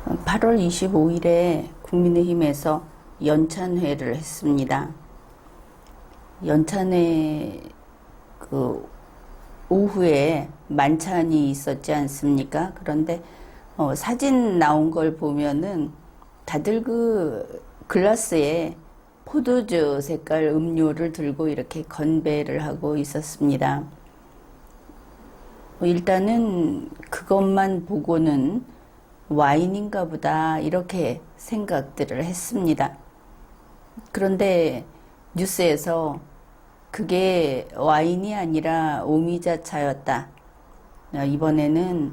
8월 25일에 국민의힘에서 연찬회를 했습니다. 연찬회 오후에 만찬이 있었지 않습니까? 그런데 사진 나온 걸 보면은 다들 글라스에 포도주 색깔 음료를 들고 이렇게 건배를 하고 있었습니다. 일단은 그것만 보고는 와인인가 보다 이렇게 생각들을 했습니다. 그런데 뉴스에서 그게 와인이 아니라 오미자차였다. 이번에는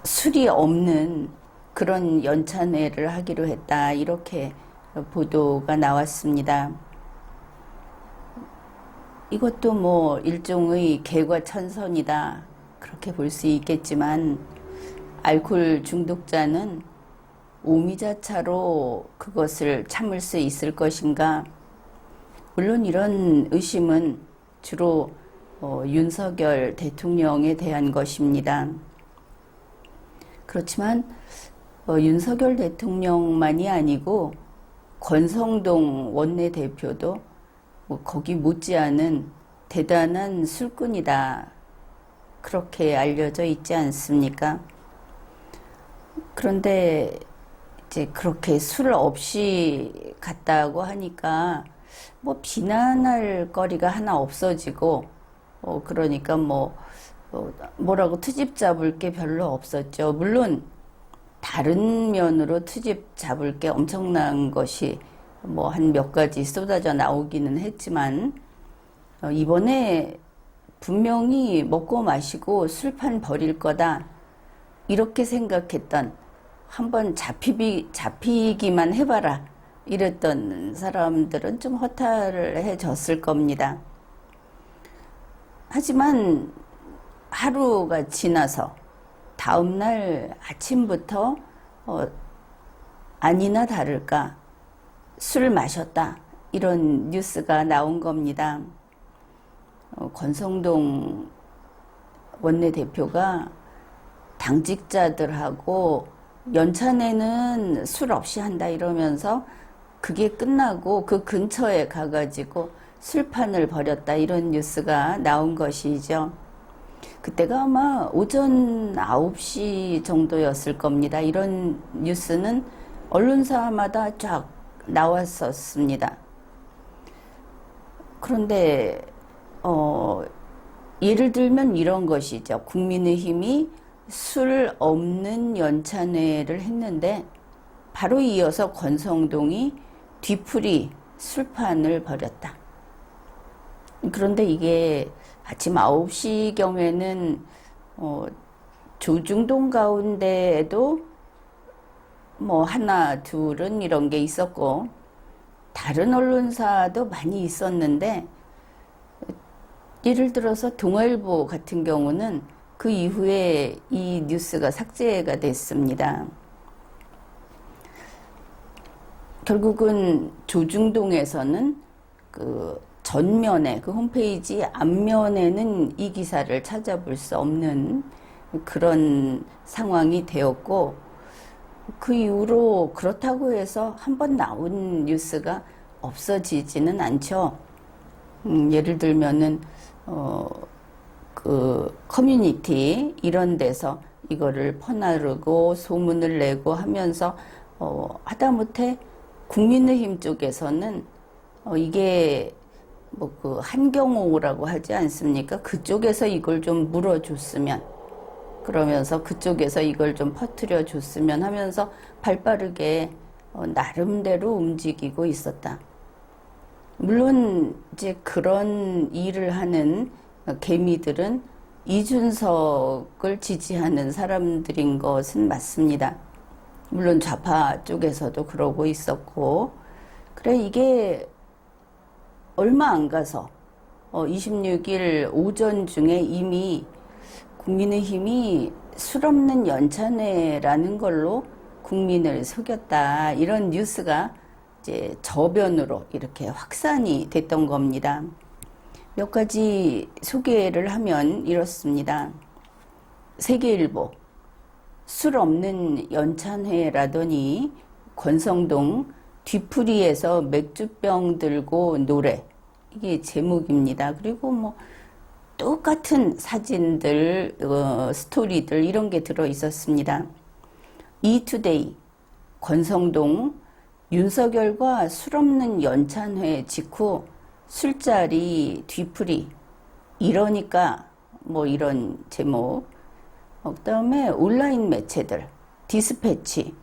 술이 없는 그런 연찬회를 하기로 했다. 이렇게 보도가 나왔습니다. 이것도 뭐 일종의 개과천선이다. 그렇게 볼 수 있겠지만 알코올 중독자는 오미자차로 그것을 참을 수 있을 것인가? 물론 이런 의심은 주로 윤석열 대통령에 대한 것입니다. 그렇지만 윤석열 대통령만이 아니고 권성동 원내대표도 거기 못지않은 대단한 술꾼이다. 그렇게 알려져 있지 않습니까? 그런데 이제 그렇게 술 없이 갔다고 하니까 뭐 비난할 거리가 하나 없어지고 그러니까 뭐라고 트집 잡을 게 별로 없었죠. 물론 다른 면으로 트집 잡을 게 엄청난 것이 뭐 한 몇 가지 쏟아져 나오기는 했지만 이번에 분명히 먹고 마시고 술판 버릴 거다 이렇게 생각했던, 한번 잡히기만 해봐라 이랬던 사람들은 좀 허탈을 해졌을 겁니다. 하지만 하루가 지나서 다음날 아침부터 아니나 다를까 술 마셨다 이런 뉴스가 나온 겁니다. 권성동 원내대표가 당직자들하고 연찬회는 술 없이 한다 이러면서 그게 끝나고 그 근처에 가가지고 술판을 벌였다 이런 뉴스가 나온 것이죠. 그때가 아마 오전 9시 정도였을 겁니다. 이런 뉴스는 언론사마다 쫙 나왔었습니다. 그런데 예를 들면 이런 것이죠. 국민의힘이 술 없는 연찬회를 했는데 바로 이어서 권성동이 뒤풀이 술판을 벌였다. 그런데 이게 아침 9시경에는 조중동 가운데에도 뭐 하나 둘은 이런 게 있었고 다른 언론사도 많이 있었는데, 예를 들어서 동아일보 같은 경우는 그 이후에 이 뉴스가 삭제가 됐습니다. 결국은 조중동에서는 그 전면에, 그 홈페이지 앞면에는 이 기사를 찾아볼 수 없는 그런 상황이 되었고, 그 이후로 그렇다고 해서 한번 나온 뉴스가 없어지지는 않죠. 예를 들면은 그 커뮤니티 이런 데서 이거를 퍼나르고 소문을 내고 하면서 하다못해 국민의힘 쪽에서는 이게 뭐 그 한경호라고 하지 않습니까? 그쪽에서 이걸 좀 물어줬으면, 그러면서 그쪽에서 이걸 좀 퍼뜨려 줬으면 하면서 발빠르게 나름대로 움직이고 있었다. 물론 이제 그런 일을 하는 개미들은 이준석을 지지하는 사람들인 것은 맞습니다. 물론 좌파 쪽에서도 그러고 있었고, 그래 이게 얼마 안 가서 26일 오전 중에 이미 국민의힘이 술 없는 연찬회라는 걸로 국민을 속였다 이런 뉴스가 이제 저변으로 이렇게 확산이 됐던 겁니다. 몇 가지 소개를 하면 이렇습니다. 세계일보, 술 없는 연찬회라더니 권성동 뒤풀이에서 맥주병 들고 노래. 이게 제목입니다. 그리고 뭐 똑같은 사진들, 스토리들 이런 게 들어 있었습니다. 이투데이 권성동 윤석열과 술 없는 연찬회 직후 술자리 뒤풀이 이러니까 뭐 이런 제목. 그다음에 온라인 매체들 디스패치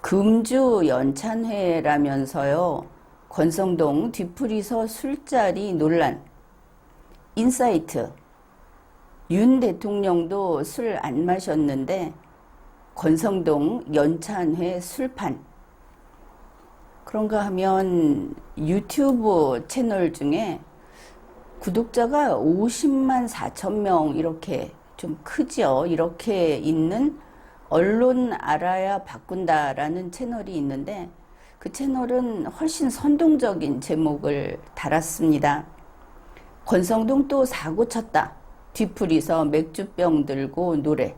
금주 연찬회라면서요. 권성동 뒤풀이서 술자리 논란. 인사이트 윤 대통령도 술 안 마셨는데 권성동 연찬회 술판. 그런가 하면 유튜브 채널 중에 구독자가 50만 4천 명 이렇게 좀 크죠. 이렇게 있는 언론 알아야 바꾼다라는 채널이 있는데 그 채널은 훨씬 선동적인 제목을 달았습니다. 권성동 또 사고 쳤다. 뒤풀이서 맥주병 들고 노래.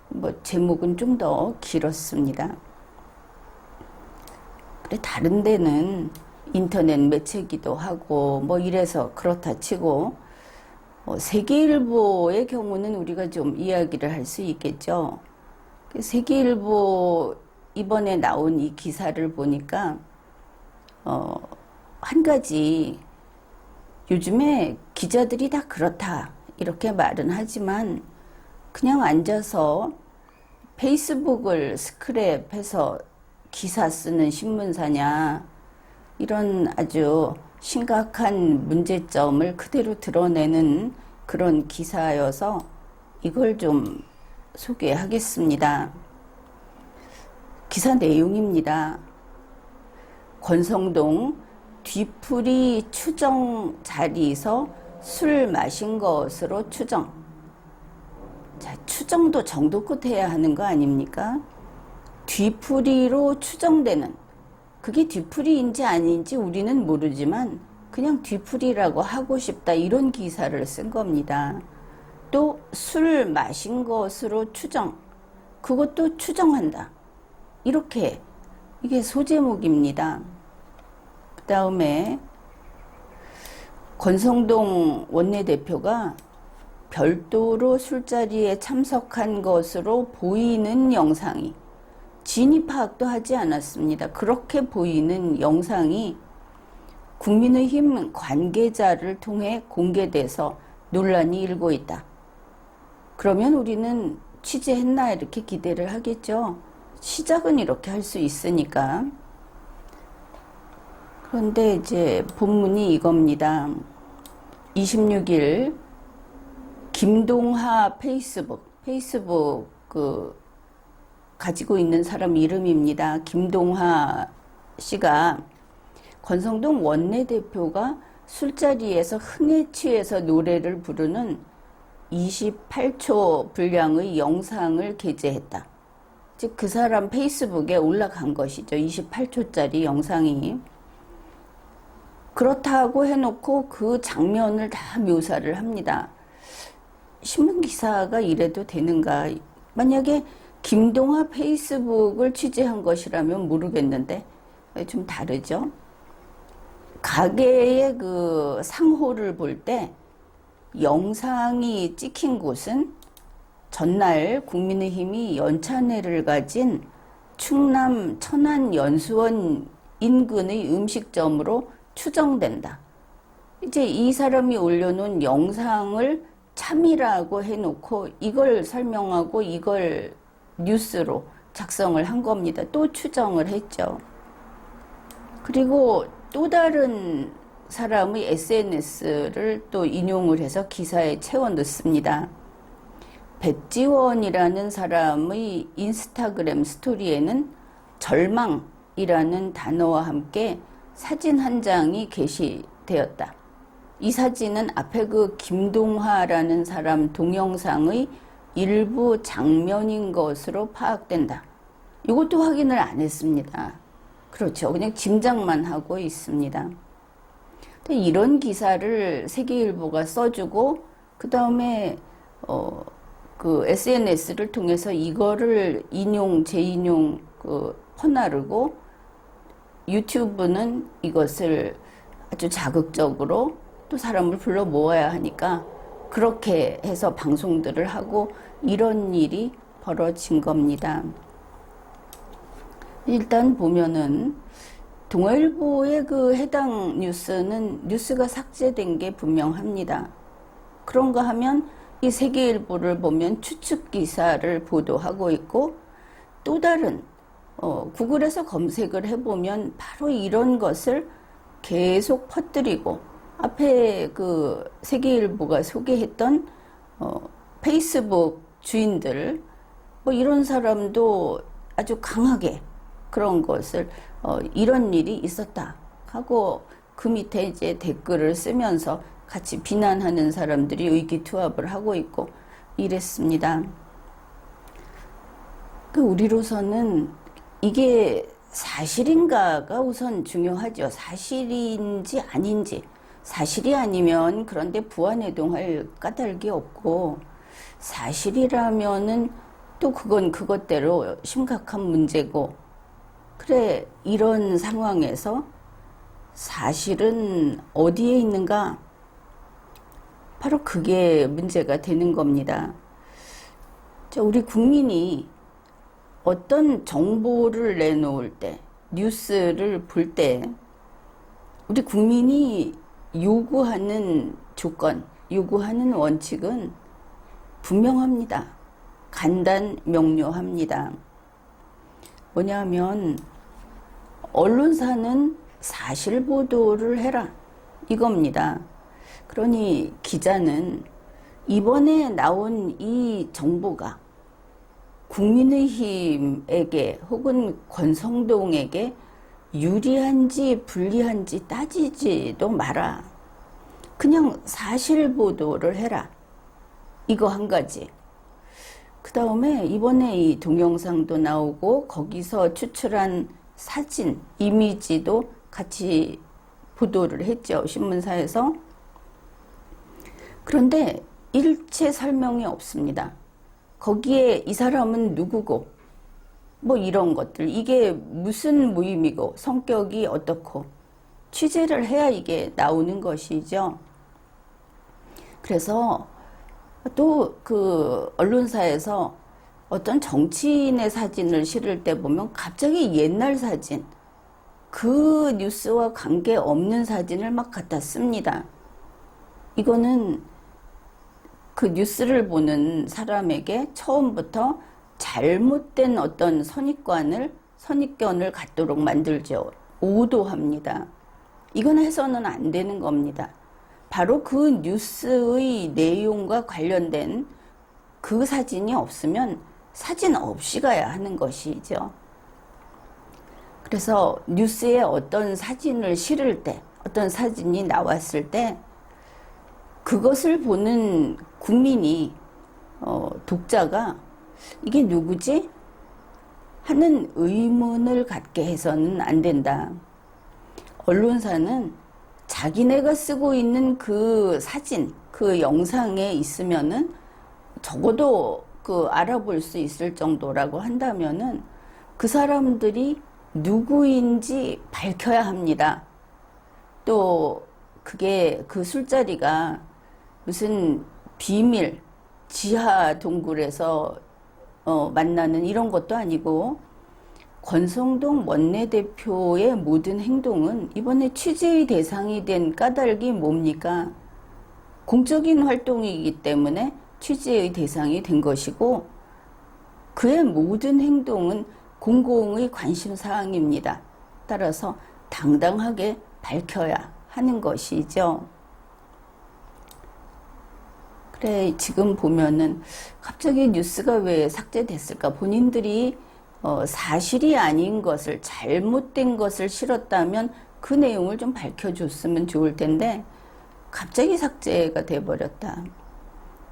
뭐 제목은 좀 더 길었습니다. 그래 다른 데는 인터넷 매체기도 하고 뭐 이래서 그렇다 치고 세계일보의 경우는 우리가 좀 이야기를 할 수 있겠죠. 세계일보 이번에 나온 이 기사를 보니까 한 가지 요즘에 기자들이 다 그렇다 이렇게 말은 하지만 그냥 앉아서 페이스북을 스크랩해서 기사 쓰는 신문사냐 이런 아주 심각한 문제점을 그대로 드러내는 그런 기사여서 이걸 좀 소개하겠습니다. 기사 내용입니다. 권성동 뒤풀이 추정 자리에서 술 마신 것으로 추정. 자, 추정도 정도껏 해야 하는 거 아닙니까? 뒤풀이로 추정되는, 그게 뒤풀이인지 아닌지 우리는 모르지만 그냥 뒤풀이라고 하고 싶다 이런 기사를 쓴 겁니다. 또 술 마신 것으로 추정, 그것도 추정한다. 이렇게 이게 소제목입니다. 그 다음에 권성동 원내대표가 별도로 술자리에 참석한 것으로 보이는 영상이 진위 파악도 하지 않았습니다. 그렇게 보이는 영상이 국민의힘 관계자를 통해 공개돼서 논란이 일고 있다. 그러면 우리는 취재했나 이렇게 기대를 하겠죠. 시작은 이렇게 할 수 있으니까. 그런데 이제 본문이 이겁니다. 26일 김동하 페이스북 가지고 있는 사람 이름입니다. 김동하 씨가 권성동 원내대표가 술자리에서 흥에 취해서 노래를 부르는 28초 분량의 영상을 게재했다. 즉 그 사람 페이스북에 올라간 것이죠. 28초짜리 영상이. 그렇다고 해놓고 그 장면을 다 묘사를 합니다. 신문기사가 이래도 되는가. 만약에 김동하 페이스북을 취재한 것이라면 모르겠는데 좀 다르죠. 가게의 그 상호를 볼 때 영상이 찍힌 곳은 전날 국민의힘이 연찬회를 가진 충남 천안연수원 인근의 음식점으로 추정된다. 이제 이 사람이 올려놓은 영상을 참이라고 해놓고 이걸 설명하고 이걸 뉴스로 작성을 한 겁니다. 또 추정을 했죠. 그리고 또 다른 사람의 SNS를 또 인용을 해서 기사에 채워 넣습니다. 백지원이라는 사람의 인스타그램 스토리에는 절망이라는 단어와 함께 사진 한 장이 게시되었다. 이 사진은 앞에 그 김동하라는 사람 동영상의 일부 장면인 것으로 파악된다. 이것도 확인을 안 했습니다. 그렇죠. 그냥 짐작만 하고 있습니다. 이런 기사를 세계일보가 써주고 그 다음에 그 SNS를 통해서 이거를 인용, 재인용 퍼나르고 유튜브는 이것을 아주 자극적으로 또 사람을 불러 모아야 하니까 그렇게 해서 방송들을 하고 이런 일이 벌어진 겁니다. 일단 보면은 동아일보의 그 해당 뉴스는 뉴스가 삭제된 게 분명합니다. 그런가 하면 이 세계일보를 보면 추측 기사를 보도하고 있고 또 다른 구글에서 검색을 해보면 바로 이런 것을 계속 퍼뜨리고 앞에 그 세계일보가 소개했던 페이스북 주인들 뭐 이런 사람도 아주 강하게 그런 것을 이런 일이 있었다 하고 그 밑에 이제 댓글을 쓰면서 같이 비난하는 사람들이 의기투합을 하고 있고 이랬습니다. 그 우리로서는 이게 사실인가가 우선 중요하죠. 사실인지 아닌지. 사실이 아니면 그런데 부안해동할 까닭이 없고 사실이라면은 또 그건 그것대로 심각한 문제고 그래 이런 상황에서 사실은 어디에 있는가? 바로 그게 문제가 되는 겁니다. 우리 국민이 어떤 정보를 내놓을 때, 뉴스를 볼 때, 우리 국민이 요구하는 조건, 요구하는 원칙은 분명합니다. 간단, 명료합니다. 뭐냐면, 언론사는 사실 보도를 해라. 이겁니다. 그러니 기자는 이번에 나온 이 정보가 국민의힘에게 혹은 권성동에게 유리한지 불리한지 따지지도 마라. 그냥 사실 보도를 해라. 이거 한 가지. 그 다음에 이번에 이 동영상도 나오고 거기서 추출한 사진, 이미지도 같이 보도를 했죠. 신문사에서. 그런데 일체 설명이 없습니다. 거기에 이 사람은 누구고 뭐 이런 것들 이게 무슨 모임이고 성격이 어떻고 취재를 해야 이게 나오는 것이죠. 그래서 또 그 언론사에서 어떤 정치인의 사진을 실을 때 보면 갑자기 옛날 사진 그 뉴스와 관계없는 사진을 막 갖다 씁니다. 이거는 그 뉴스를 보는 사람에게 처음부터 잘못된 어떤 선입견을 갖도록 만들죠. 오도합니다. 이건 해서는 안 되는 겁니다. 바로 그 뉴스의 내용과 관련된 그 사진이 없으면 사진 없이 가야 하는 것이죠. 그래서 뉴스에 어떤 사진을 실을 때, 어떤 사진이 나왔을 때 그것을 보는 국민이 독자가 이게 누구지? 하는 의문을 갖게 해서는 안 된다. 언론사는 자기네가 쓰고 있는 그 사진, 그 영상에 있으면은 적어도 그 알아볼 수 있을 정도라고 한다면은 그 사람들이 누구인지 밝혀야 합니다. 또 그게 그 술자리가 무슨 비밀 지하 동굴에서 만나는 이런 것도 아니고 권성동 원내대표의 모든 행동은 이번에 취재의 대상이 된 까닭이 뭡니까? 공적인 활동이기 때문에 취재의 대상이 된 것이고 그의 모든 행동은 공공의 관심사항입니다. 따라서 당당하게 밝혀야 하는 것이죠. 그래, 지금 보면은 갑자기 뉴스가 왜 삭제됐을까? 본인들이 사실이 아닌 것을, 잘못된 것을 실었다면 그 내용을 좀 밝혀줬으면 좋을 텐데 갑자기 삭제가 돼버렸다.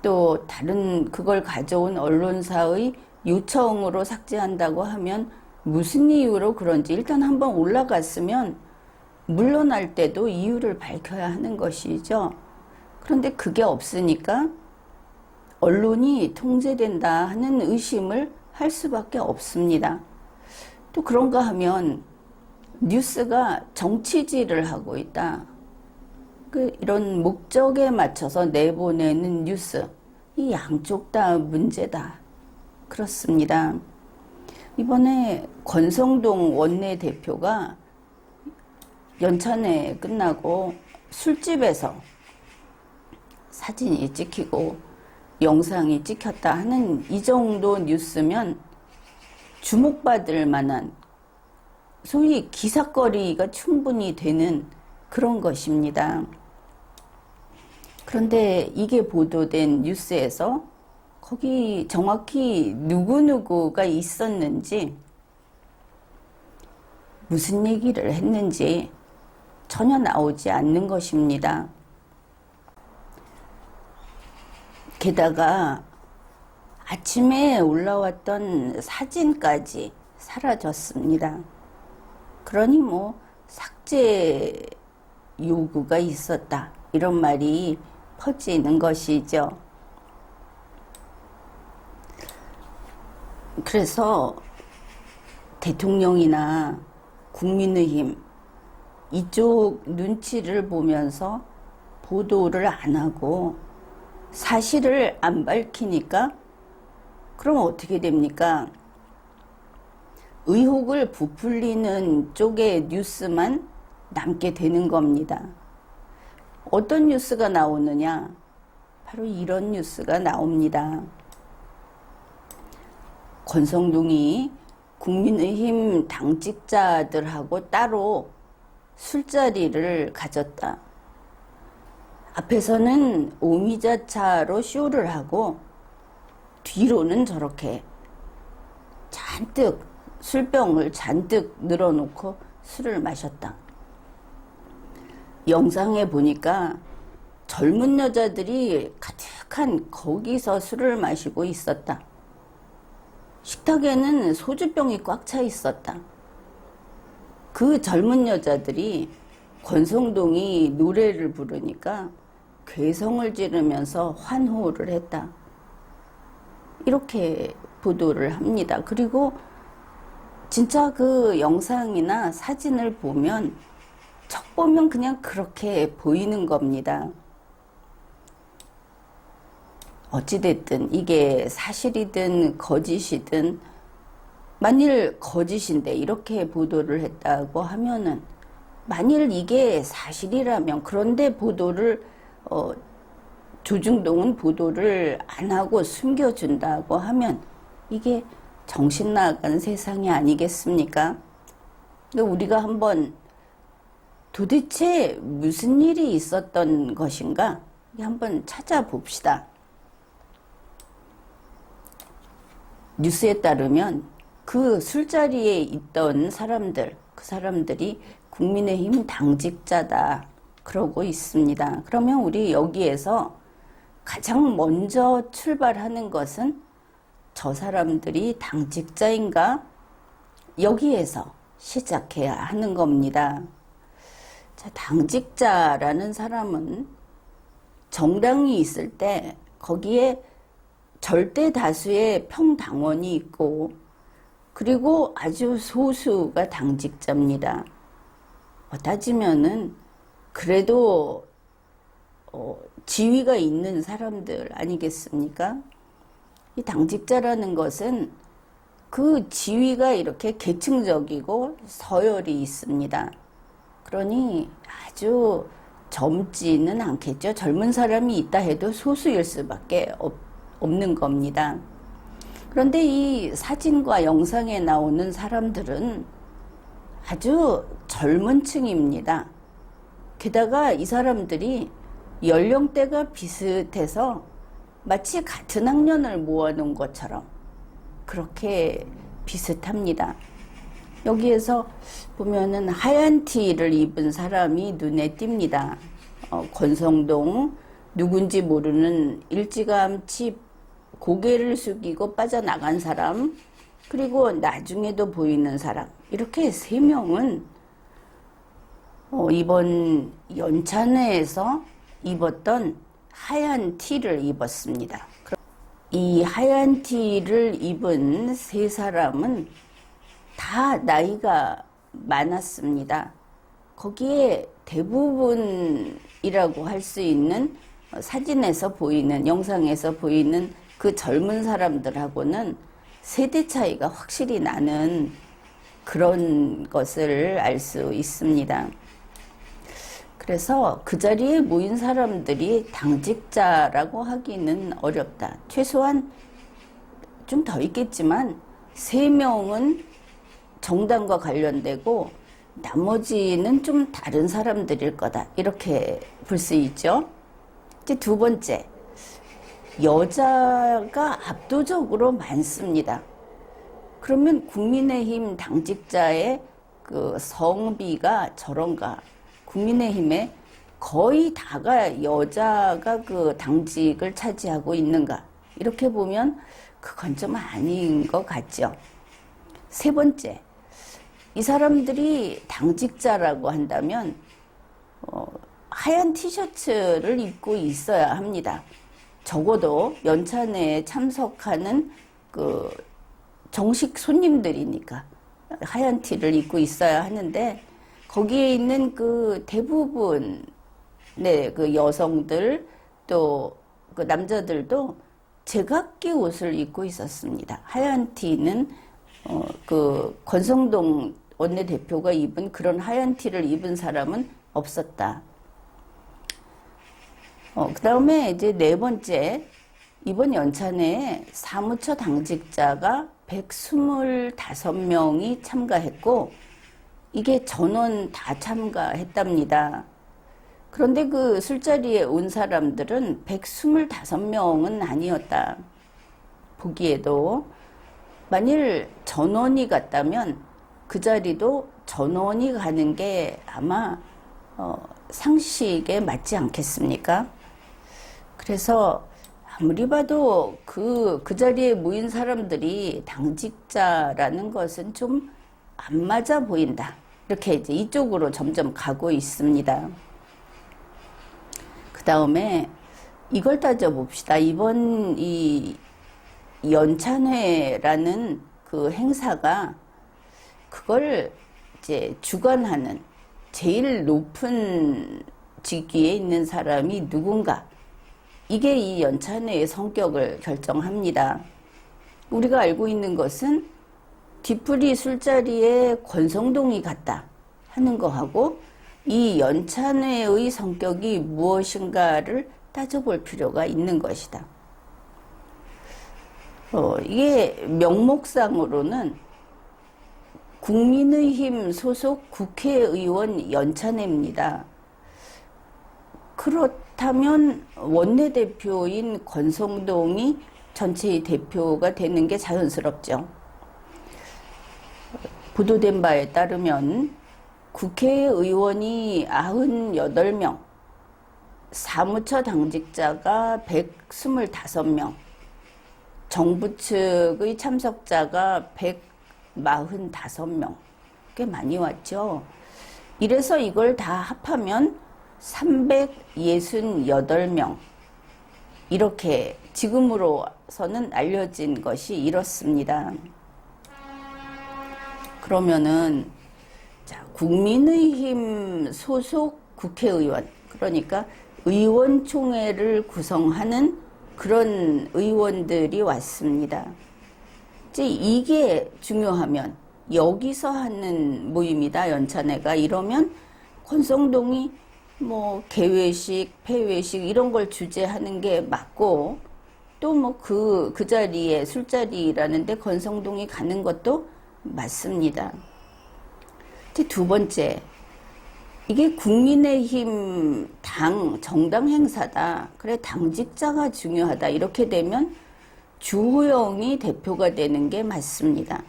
또 다른 그걸 가져온 언론사의 요청으로 삭제한다고 하면 무슨 이유로 그런지 일단 한번 올라갔으면 물러날 때도 이유를 밝혀야 하는 것이죠. 그런데 그게 없으니까 언론이 통제된다 하는 의심을 할 수밖에 없습니다. 또 그런가 하면 뉴스가 정치질을 하고 있다. 이런 목적에 맞춰서 내보내는 뉴스, 이 양쪽 다 문제다. 그렇습니다. 이번에 권성동 원내대표가 연찬회 끝나고 술집에서 사진이 찍히고 영상이 찍혔다 하는 이 정도 뉴스면 주목받을 만한 소위 기사거리가 충분히 되는 그런 것입니다. 그런데 이게 보도된 뉴스에서 거기 정확히 누구누구가 있었는지, 무슨 얘기를 했는지 전혀 나오지 않는 것입니다. 게다가 아침에 올라왔던 사진까지 사라졌습니다. 그러니 삭제 요구가 있었다, 이런 말이 퍼지는 것이죠. 그래서 대통령이나 국민의힘 이쪽 눈치를 보면서 보도를 안 하고 사실을 안 밝히니까 그럼 어떻게 됩니까? 의혹을 부풀리는 쪽의 뉴스만 남게 되는 겁니다. 어떤 뉴스가 나오느냐? 바로 이런 뉴스가 나옵니다. 권성동이 국민의힘 당직자들하고 따로 술자리를 가졌다. 앞에서는 오미자차로 쇼를 하고 뒤로는 저렇게 잔뜩 술병을 잔뜩 늘어놓고 술을 마셨다. 영상에 보니까 젊은 여자들이 가득한 거기서 술을 마시고 있었다. 식탁에는 소주병이 꽉 차 있었다. 그 젊은 여자들이 권성동이 노래를 부르니까 괴성을 지르면서 환호를 했다. 이렇게 보도를 합니다. 그리고 진짜 그 영상이나 사진을 보면 척 보면 그냥 그렇게 보이는 겁니다. 어찌됐든 이게 사실이든 거짓이든, 만일 거짓인데 이렇게 보도를 했다고 하면은, 만일 이게 사실이라면, 그런데 보도를 조중동은 보도를 안 하고 숨겨준다고 하면 이게 정신 나간 세상이 아니겠습니까? 우리가 한번 도대체 무슨 일이 있었던 것인가 한번 찾아봅시다. 뉴스에 따르면 그 술자리에 있던 사람들, 그 사람들이 국민의힘 당직자다 그러고 있습니다. 그러면 우리 여기에서 가장 먼저 출발하는 것은 저 사람들이 당직자인가? 여기에서 시작해야 하는 겁니다. 자, 당직자라는 사람은 정당이 있을 때 거기에 절대 다수의 평당원이 있고, 그리고 아주 소수가 당직자입니다. 따지면은 그래도 지위가 있는 사람들 아니겠습니까? 이 당직자라는 것은 그 지위가 이렇게 계층적이고 서열이 있습니다. 그러니 아주 젊지는 않겠죠. 젊은 사람이 있다 해도 소수일 수밖에 없는 겁니다. 그런데 이 사진과 영상에 나오는 사람들은 아주 젊은 층입니다. 게다가 이 사람들이 연령대가 비슷해서 마치 같은 학년을 모아놓은 것처럼 그렇게 비슷합니다. 여기에서 보면은 하얀 티를 입은 사람이 눈에 띕니다. 권성동, 누군지 모르는 일찌감치 고개를 숙이고 빠져나간 사람, 그리고 나중에도 보이는 사람, 이렇게 세 명은 이번 연찬회에서 입었던 하얀 티를 입었습니다. 이 하얀 티를 입은 세 사람은 다 나이가 많았습니다. 거기에 대부분이라고 할 수 있는 사진에서 보이는, 영상에서 보이는 그 젊은 사람들하고는 세대 차이가 확실히 나는 그런 것을 알 수 있습니다. 그래서 그 자리에 모인 사람들이 당직자라고 하기는 어렵다. 최소한 좀 더 있겠지만 3명은 정당과 관련되고 나머지는 좀 다른 사람들일 거다. 이렇게 볼 수 있죠. 이제 두 번째, 여자가 압도적으로 많습니다. 그러면 국민의힘 당직자의 그 성비가 저런가? 국민의힘에 거의 다가 여자가 그 당직을 차지하고 있는가? 이렇게 보면 그건 좀 아닌 것 같죠. 세 번째, 이 사람들이 당직자라고 한다면 하얀 티셔츠를 입고 있어야 합니다. 적어도 연찬회에 참석하는 그 정식 손님들이니까 하얀 티를 입고 있어야 하는데, 거기에 있는 그 대부분 그 여성들 또 그 남자들도 제각기 옷을 입고 있었습니다. 하얀 티는 그 권성동 원내대표가 입은 그런 하얀 티를 입은 사람은 없었다. 그 다음에 이제 네 번째, 이번 연찬회에 사무처 당직자가 125명이 참가했고, 이게 전원 다 참가했답니다. 그런데 그 술자리에 온 사람들은 125명은 아니었다. 보기에도 만일 전원이 갔다면 그 자리도 전원이 가는 게 아마 상식에 맞지 않겠습니까? 그래서 아무리 봐도 그 자리에 모인 사람들이 당직자라는 것은 좀 안 맞아 보인다. 이렇게 이제 이쪽으로 점점 가고 있습니다. 그 다음에 이걸 따져봅시다. 이번 이 연찬회라는 그 행사가 그걸 이제 주관하는 제일 높은 직위에 있는 사람이 누군가. 이게 이 연찬회의 성격을 결정합니다. 우리가 알고 있는 것은 뒤풀이 술자리에 권성동이 갔다 하는 거하고 이 연찬회의 성격이 무엇인가를 따져볼 필요가 있는 것이다. 이게 명목상으로는 국민의힘 소속 국회의원 연찬회입니다. 그렇다면 원내대표인 권성동이 전체의 대표가 되는 게 자연스럽죠. 보도된 바에 따르면 국회의원이 98명, 사무처 당직자가 125명, 정부 측의 참석자가 145명. 꽤 많이 왔죠. 이래서 이걸 다 합하면 368명. 이렇게 지금으로서는 알려진 것이 이렇습니다. 그러면은 자, 국민의힘 소속 국회의원, 그러니까 의원총회를 구성하는 그런 의원들이 왔습니다. 이제 이게 중요하면 여기서 하는 모임이다, 연찬회가. 이러면 권성동이 뭐 개회식, 폐회식 이런 걸 주재하는 게 맞고, 또 뭐 그 자리에 술자리라는데 권성동이 가는 것도 맞습니다. 두 번째, 이게 국민의힘 정당 행사다. 그래, 당직자가 중요하다. 이렇게 되면 주호영이 대표가 되는 게 맞습니다.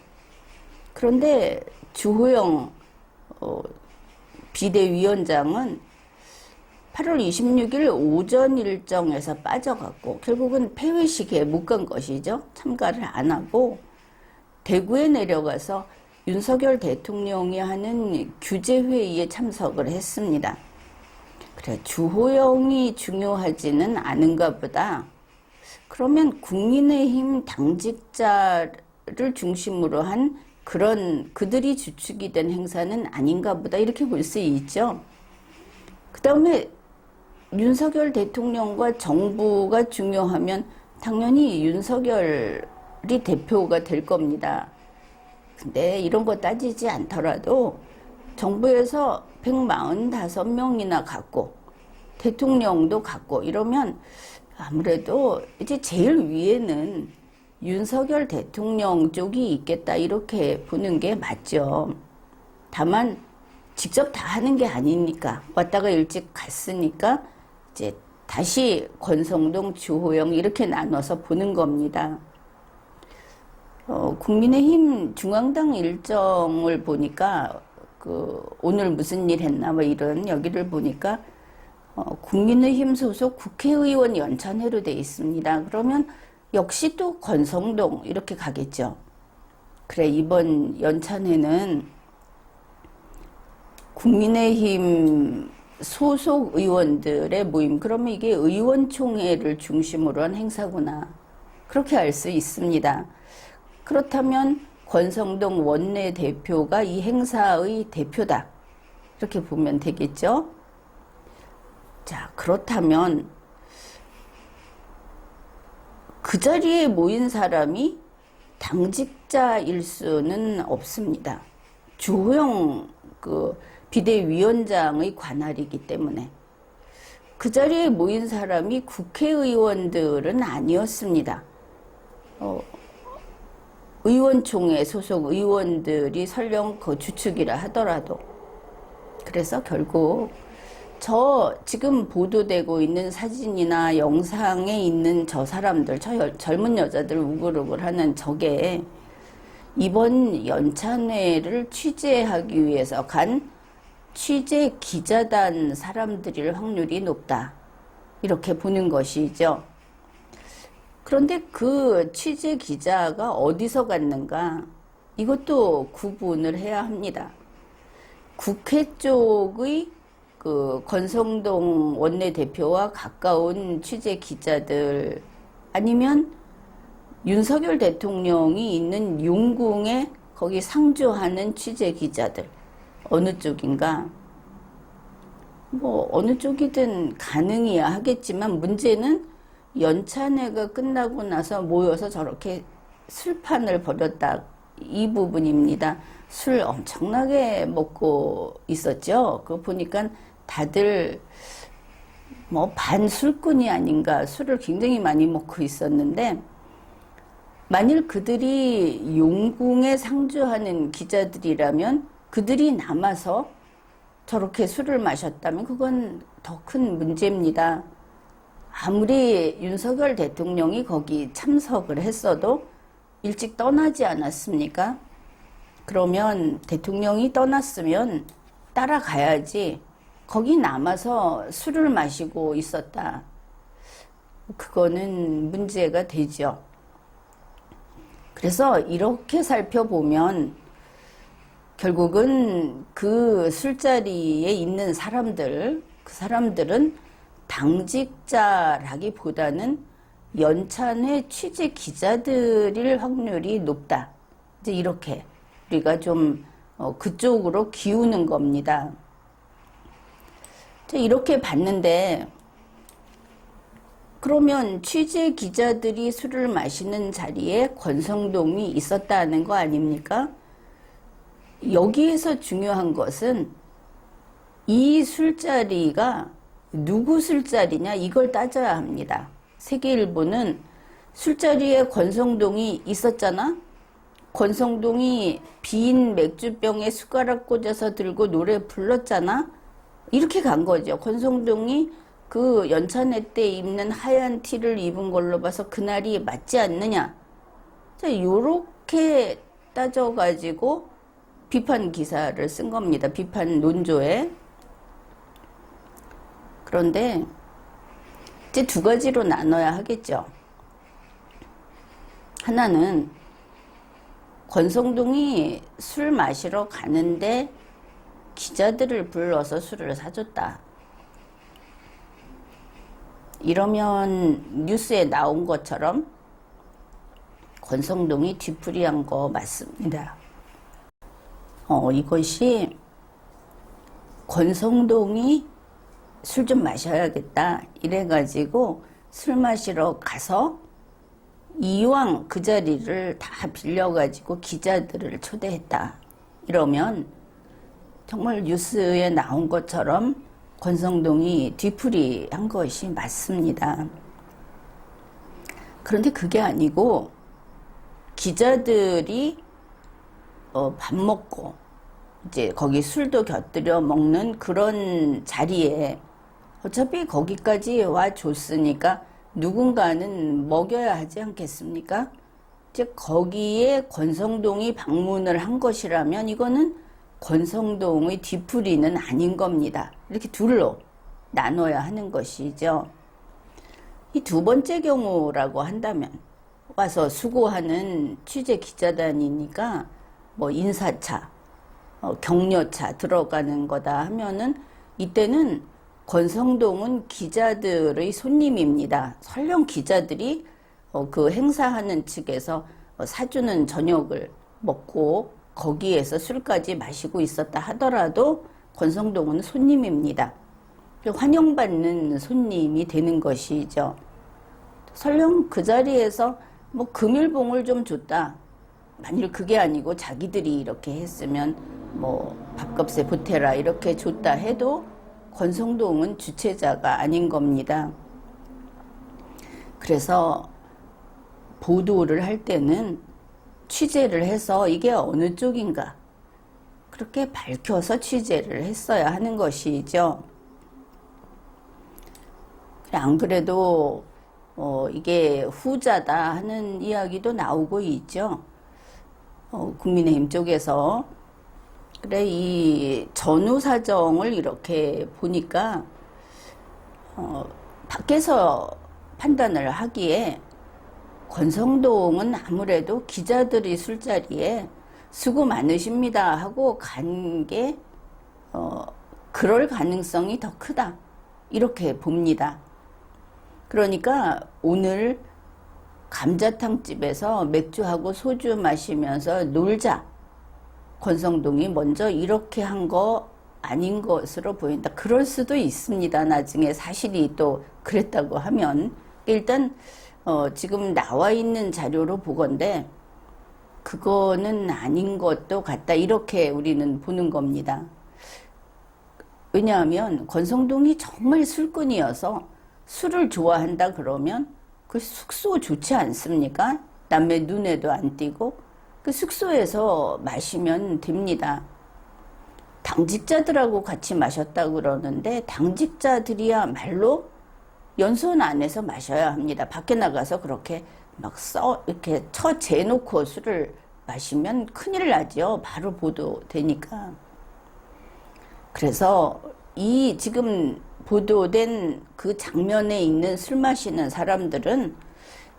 그런데 주호영 비대위원장은 8월 26일 오전 일정에서 빠져갖고 결국은 폐회식에 못 간 것이죠. 참가를 안 하고 대구에 내려가서 윤석열 대통령이 하는 규제회의에 참석을 했습니다. 그래, 주호영이 중요하지는 않은가 보다. 그러면 국민의힘 당직자를 중심으로 한 그런 그들이 주축이 된 행사는 아닌가 보다 이렇게 볼 수 있죠. 그 다음에 윤석열 대통령과 정부가 중요하면 당연히 윤석열이 대표가 될 겁니다. 근데 이런 거 따지지 않더라도 정부에서 145명이나 갖고 대통령도 갖고 이러면 아무래도 이제 제일 위에는 윤석열 대통령 쪽이 있겠다 이렇게 보는 게 맞죠. 다만 직접 다 하는 게 아니니까 왔다가 일찍 갔으니까 이제 다시 권성동, 주호영 이렇게 나눠서 보는 겁니다. 국민의힘 중앙당 일정을 보니까 오늘 무슨 일 했나 뭐 이런 여기를 보니까 국민의힘 소속 국회의원 연찬회로 돼 있습니다. 그러면 역시 또 권성동 이렇게 가겠죠. 그래 이번 연찬회는 국민의힘 소속 의원들의 모임, 그러면 이게 의원총회를 중심으로 한 행사구나 그렇게 알 수 있습니다. 그렇다면 권성동 원내대표가 이 행사의 대표다 이렇게 보면 되겠죠. 자, 그렇다면 그 자리에 모인 사람이 당직자일 수는 없습니다. 주호영 비대위원장의 관할이기 때문에 그 자리에 모인 사람이 국회의원들은 아니었습니다. 의원총회 소속 의원들이 설령 그 주축이라 하더라도 그래서 결국 저 지금 보도되고 있는 사진이나 영상에 있는 저 사람들, 저 젊은 여자들 우글우글 하는 저게 이번 연찬회를 취재하기 위해서 간 취재 기자단 사람들일 확률이 높다. 이렇게 보는 것이죠. 그런데 그 취재 기자가 어디서 갔는가? 이것도 구분을 해야 합니다. 국회 쪽의 권성동 원내대표와 가까운 취재 기자들 아니면 윤석열 대통령이 있는 용궁에 거기 상주하는 취재 기자들 어느 쪽인가? 뭐 어느 쪽이든 가능이야 하겠지만 문제는 연찬회가 끝나고 나서 모여서 저렇게 술판을 벌였다 이 부분입니다. 술 엄청나게 먹고 있었죠. 그거 보니까 다들 뭐 반술꾼이 아닌가 술을 굉장히 많이 먹고 있었는데 만일 그들이 용궁에 상주하는 기자들이라면 그들이 남아서 저렇게 술을 마셨다면 그건 더 큰 문제입니다. 아무리 윤석열 대통령이 거기 참석을 했어도 일찍 떠나지 않았습니까? 그러면 대통령이 떠났으면 따라가야지 거기 남아서 술을 마시고 있었다. 그거는 문제가 되죠. 그래서 이렇게 살펴보면 결국은 그 술자리에 있는 사람들, 그 사람들은 당직자라기보다는 연찬회 취재 기자들일 확률이 높다. 이제 이렇게 우리가 좀 그쪽으로 기우는 겁니다. 이렇게 봤는데 그러면 취재 기자들이 술을 마시는 자리에 권성동이 있었다는 거 아닙니까? 여기에서 중요한 것은 이 술자리가 누구 술자리냐 이걸 따져야 합니다. 세계일보는 술자리에 권성동이 있었잖아? 권성동이 빈 맥주병에 숟가락 꽂아서 들고 노래 불렀잖아? 이렇게 간 거죠. 권성동이 그 연찬회 때 입는 하얀 티를 입은 걸로 봐서 그날이 맞지 않느냐. 자, 요렇게 따져가지고 비판 기사를 쓴 겁니다. 비판 논조에. 그런데 이제 두 가지로 나눠야 하겠죠. 하나는 권성동이 술 마시러 가는데 기자들을 불러서 술을 사줬다. 이러면 뉴스에 나온 것처럼 권성동이 뒤풀이한 거 맞습니다. 이것이 권성동이 술 좀 마셔야겠다 이래가지고 술 마시러 가서 이왕 그 자리를 다 빌려가지고 기자들을 초대했다 이러면 정말 뉴스에 나온 것처럼 권성동이 뒤풀이한 것이 맞습니다. 그런데 그게 아니고 기자들이 밥 먹고 이제 거기 술도 곁들여 먹는 그런 자리에 어차피 거기까지 와 줬으니까 누군가는 먹여야 하지 않겠습니까? 이제 거기에 권성동이 방문을 한 것이라면 이거는 권성동의 뒤풀이는 아닌 겁니다. 이렇게 둘로 나눠야 하는 것이죠. 이 두 번째 경우라고 한다면 와서 수고하는 취재 기자단이니까 뭐 인사차, 격려차 들어가는 거다 하면은 이때는 권성동은 기자들의 손님입니다. 설령 기자들이 그 행사하는 측에서 사주는 저녁을 먹고 거기에서 술까지 마시고 있었다 하더라도 권성동은 손님입니다. 환영받는 손님이 되는 것이죠. 설령 그 자리에서 뭐 금일봉을 좀 줬다. 만일 그게 아니고 자기들이 이렇게 했으면 뭐 밥값에 보태라 이렇게 줬다 해도 권성동은 주체자가 아닌 겁니다. 그래서 보도를 할 때는 취재를 해서 이게 어느 쪽인가 그렇게 밝혀서 취재를 했어야 하는 것이죠. 안 그래도 이게 후자다 하는 이야기도 나오고 있죠. 국민의힘 쪽에서 그래 이 전후 사정을 이렇게 보니까 밖에서 판단을 하기에 권성동은 아무래도 기자들이 술자리에 수고 많으십니다 하고 간 게 그럴 가능성이 더 크다 이렇게 봅니다. 그러니까 오늘 감자탕집에서 맥주하고 소주 마시면서 놀자 권성동이 먼저 이렇게 한 거 아닌 것으로 보인다. 그럴 수도 있습니다. 나중에 사실이 또 그랬다고 하면 일단 지금 나와 있는 자료로 보건대 그거는 아닌 것도 같다. 이렇게 우리는 보는 겁니다. 왜냐하면 권성동이 정말 술꾼이어서 술을 좋아한다 그러면 그 숙소 좋지 않습니까? 남의 눈에도 안 띄고 그 숙소에서 마시면 됩니다. 당직자들하고 같이 마셨다 그러는데 당직자들이야말로 연수원 안에서 마셔야 합니다. 밖에 나가서 그렇게 막 이렇게 처재놓고 술을 마시면 큰일 나죠. 바로 보도되니까. 그래서 이 지금 보도된 그 장면에 있는 술 마시는 사람들은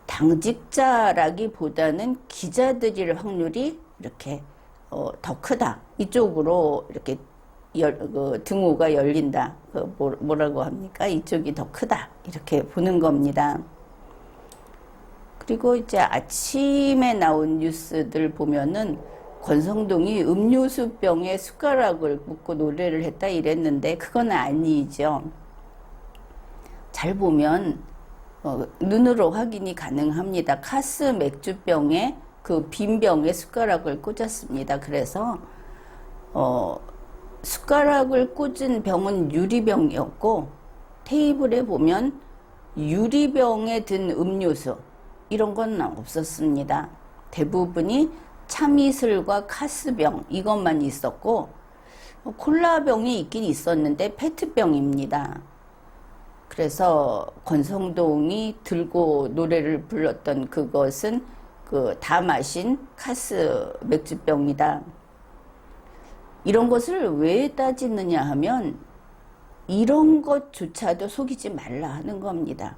당직자라기보다는 기자들일 확률이 이렇게 더 크다. 이쪽으로 이렇게 등호가 열린다. 뭐라고 합니까? 이쪽이 더 크다. 이렇게 보는 겁니다. 그리고 이제 아침에 나온 뉴스들 보면은 권성동이 음료수 병에 숟가락을 묻고 노래를 했다 이랬는데 그건 아니죠. 잘 보면 눈으로 확인이 가능합니다. 카스 맥주병에 그 빈 병에 숟가락을 꽂았습니다. 그래서 숟가락을 꽂은 병은 유리병이었고 테이블에 보면 유리병에 든 음료수 이런 건 없었습니다. 대부분이 참이슬과 카스병 이것만 있었고 콜라병이 있긴 있었는데 페트병입니다. 그래서 권성동이 들고 노래를 불렀던 그것은 그 다 마신 카스 맥주병이다. 이런 것을 왜 따지느냐 하면 이런 것조차도 속이지 말라 하는 겁니다.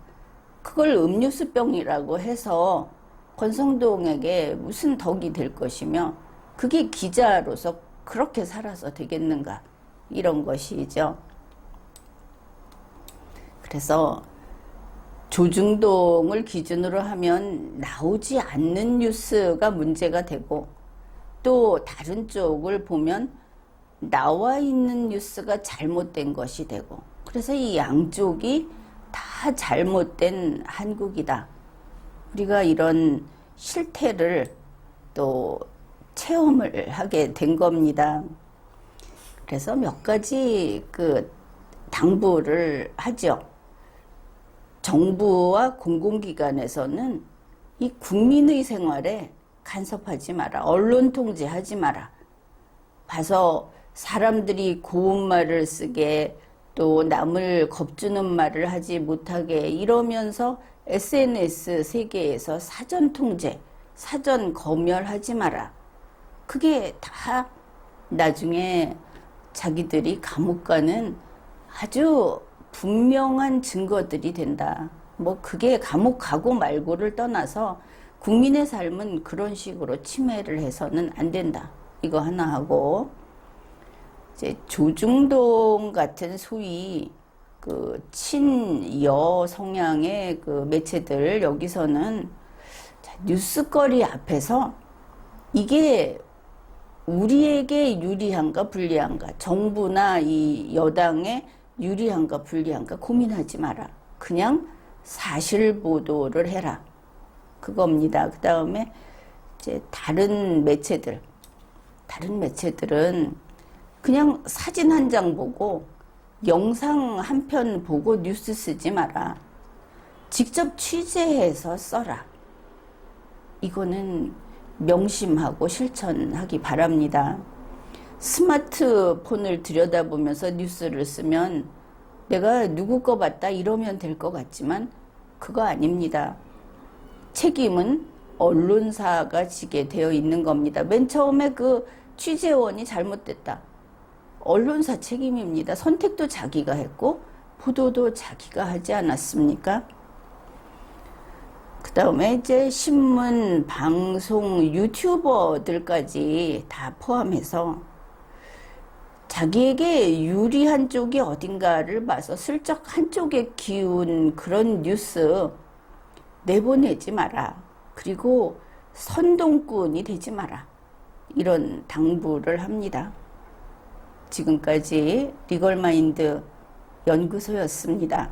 그걸 음료수병이라고 해서 권성동에게 무슨 덕이 될 것이며 그게 기자로서 그렇게 살아서 되겠는가 이런 것이죠. 그래서 조중동을 기준으로 하면 나오지 않는 뉴스가 문제가 되고, 또 다른 쪽을 보면 나와 있는 뉴스가 잘못된 것이 되고, 그래서 이 양쪽이 다 잘못된 한국이다. 우리가 이런 실태를 또 체험을 하게 된 겁니다. 그래서 몇 가지 당부를 하죠. 정부와 공공기관에서는 이 국민의 생활에 간섭하지 마라. 언론 통제하지 마라. 봐서 사람들이 고운 말을 쓰게, 또 남을 겁주는 말을 하지 못하게 이러면서 SNS 세계에서 사전 통제, 사전 검열하지 마라. 그게 다 나중에 자기들이 감옥 가는 아주 분명한 증거들이 된다. 뭐 그게 감옥 가고 말고를 떠나서 국민의 삶은 그런 식으로 침해를 해서는 안 된다. 이거 하나 하고, 이제 조중동 같은 소위 친여 성향의 매체들, 여기서는 뉴스거리 앞에서 이게 우리에게 유리한가 불리한가, 정부나 이 여당에 유리한가 불리한가 고민하지 마라. 그냥 사실 보도를 해라. 그겁니다. 그 다음에 이제 다른 매체들은 그냥 사진 한 장 보고 영상 한 편 보고 뉴스 쓰지 마라. 직접 취재해서 써라. 이거는 명심하고 실천하기 바랍니다. 스마트폰을 들여다보면서 뉴스를 쓰면 내가 누구 거 봤다 이러면 될 것 같지만 그거 아닙니다. 책임은 언론사가 지게 되어 있는 겁니다. 맨 처음에 취재원이 잘못됐다. 언론사 책임입니다. 선택도 자기가 했고 보도도 자기가 하지 않았습니까? 그 다음에 이제 신문, 방송, 유튜버들까지 다 포함해서 자기에게 유리한 쪽이 어딘가를 봐서 슬쩍 한쪽에 기운 그런 뉴스 내보내지 마라. 그리고 선동꾼이 되지 마라. 이런 당부를 합니다. 지금까지 리걸마인드 연구소였습니다.